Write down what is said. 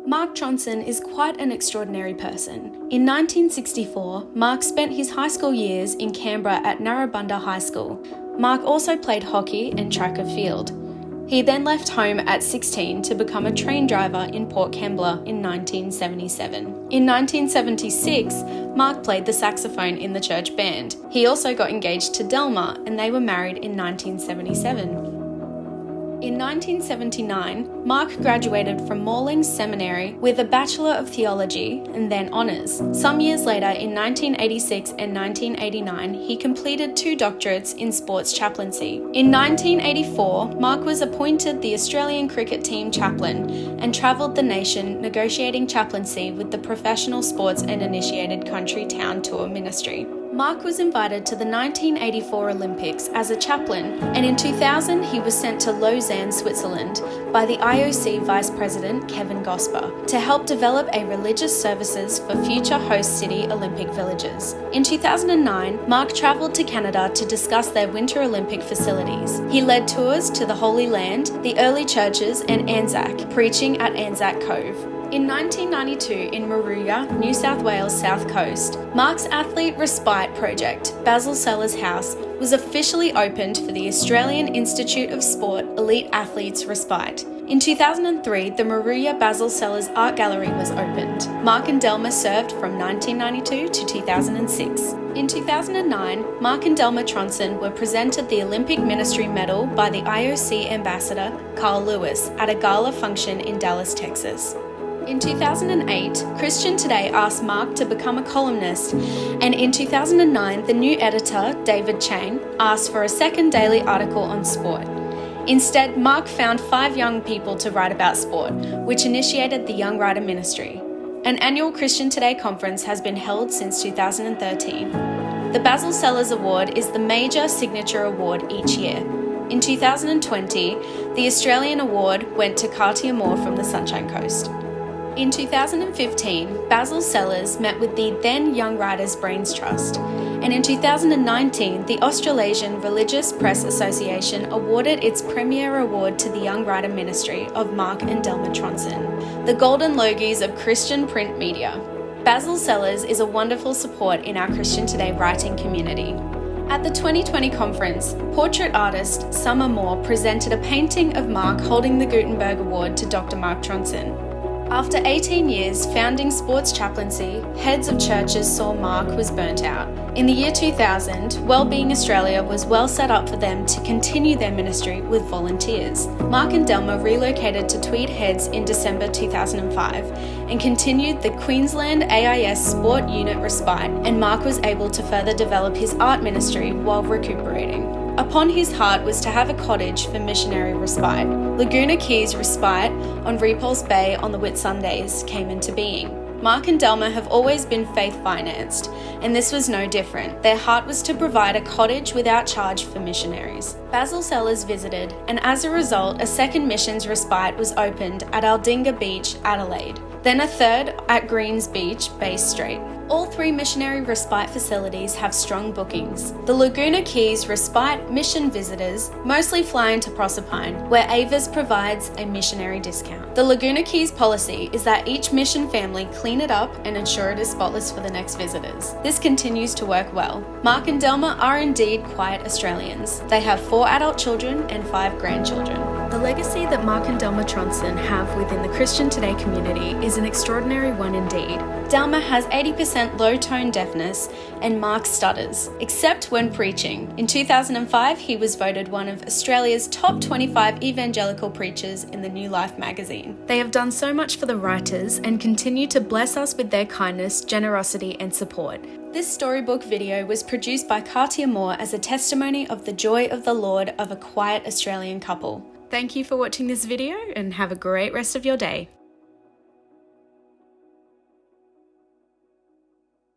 Mark Tronson is quite an extraordinary person. In 1964, Mark spent his high school years in Canberra at Narrabundah High School. Mark also played hockey and track and field. He then left home at 16 to become a train driver in Port Kembla in 1977. In 1976, Mark played the saxophone in the church band. He also got engaged to Delma and they were married in 1977. In 1979, Mark graduated from Morlings Seminary with a Bachelor of Theology and then Honours. Some years later, in 1986 and 1989, he completed 2 doctorates in sports chaplaincy. In 1984, Mark was appointed the Australian cricket team chaplain and travelled the nation negotiating chaplaincy with the Professional Sports and Initiated Country Town Tour Ministry. Mark was invited to the 1984 Olympics as a chaplain, and in 2000 he was sent to Lausanne, Switzerland by the IOC Vice President Kevin Gosper to help develop a religious services for future host city Olympic villages. In 2009, Mark travelled to Canada to discuss their Winter Olympic facilities. He led tours to the Holy Land, the early churches and Anzac, preaching at Anzac Cove. In 1992, in Moruya, New South Wales South Coast, Mark's Athlete Respite project, Basil Sellers House, was officially opened for the Australian Institute of Sport Elite Athletes Respite. In 2003, the Moruya Basil Sellers Art Gallery was opened. Mark and Delma served from 1992 to 2006. In 2009, Mark and Delma Tronson were presented the Olympic Ministry Medal by the IOC Ambassador Carl Lewis at a gala function in Dallas, Texas. In 2008, Christian Today asked Mark to become a columnist, and in 2009, the new editor, David Chang, asked for a second daily article on sport. Instead, Mark found 5 young people to write about sport, which initiated the Young Writer Ministry. An annual Christian Today conference has been held since 2013. The Basil Sellers Award is the major signature award each year. In 2020, the Australian Award went to Katia Moore from the Sunshine Coast. In 2015, Basil Sellers met with the then Young Writers Brains Trust, and in 2019, the Australasian Religious Press Association awarded its premier award to the Young Writer Ministry of Mark and Delma Tronson, the Golden Logies of Christian print media. Basil Sellers is a wonderful support in our Christian Today writing community. At the 2020 conference, portrait artist Summer Moore presented a painting of Mark holding the Gutenberg Award to Dr. Mark Tronson. After 18 years founding sports chaplaincy, heads of churches saw Mark was burnt out. In the year 2000, Wellbeing Australia was well set up for them to continue their ministry with volunteers. Mark and Delma relocated to Tweed Heads in December 2005 and continued the Queensland AIS Sport Unit Respite, and Mark was able to further develop his art ministry while recuperating. Upon his heart was to have a cottage for missionary respite. Laguna Keys Respite on Repulse Bay on the Whitsundays came into being. Mark and Delma have always been faith-financed, and this was no different. Their heart was to provide a cottage without charge for missionaries. Basil Sellers visited, and as a result, a second missions respite was opened at Aldinga Beach, Adelaide, then a third at Greens Beach, Bay Strait. All 3 missionary respite facilities have strong bookings. The Laguna Keys Respite mission visitors mostly fly into Proserpine, where Avis provides a missionary discount. The Laguna Keys policy is that each mission family clean it up and ensure it is spotless for the next visitors. This continues to work well. Mark and Delma are indeed quiet Australians. They have 4 adult children and 5 grandchildren. The legacy that Mark and Delma Tronson have within the Christian Today community is an extraordinary one indeed. Delma has 80% low-tone deafness and Mark stutters, except when preaching. In 2005, he was voted one of Australia's top 25 evangelical preachers in the New Life magazine. They have done so much for the writers and continue to bless us with their kindness, generosity and support. This storybook video was produced by Katia Moore as a testimony of the joy of the Lord of a quiet Australian couple. Thank you for watching this video and have a great rest of your day.